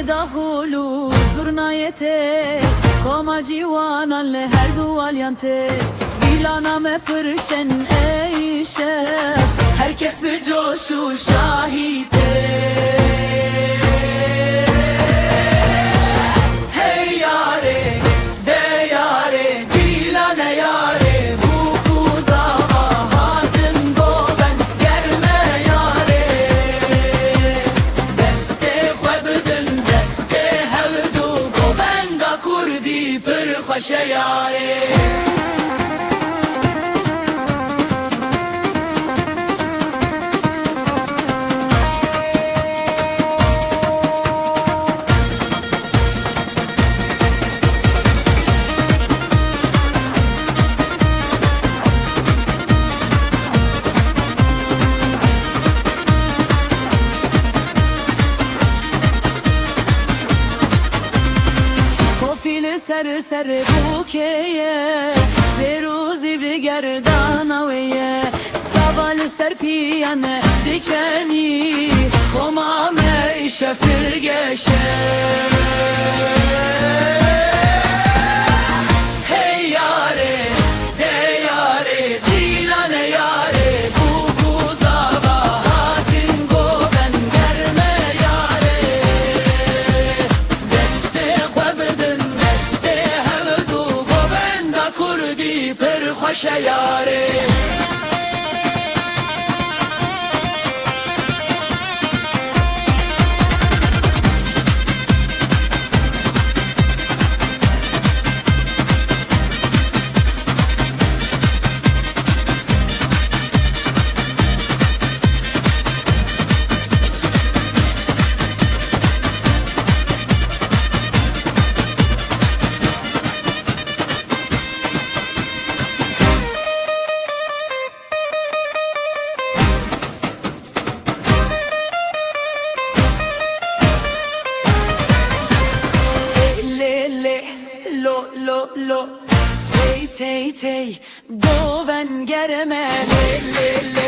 dahulu zurnayete Koma civanan le her dual yante Bilana me pırşen ey şef Herkes bir coşu şahite Hey yare de yare dilane yare Bu kuzava hatın goben germe yare Deste khwebdin deste hevdu goben ga kurdi pır khoşe yare Ser ser bukeye Zeru zibli gerdana veye Zaval ser piyane dikeni Komame işeftir geçe Hey yare de yare dilane yare Bu kuzava hatin goben germe yare Deste khwebdin kurdi per khoşe yare lo Tey tey tey goven germe le le le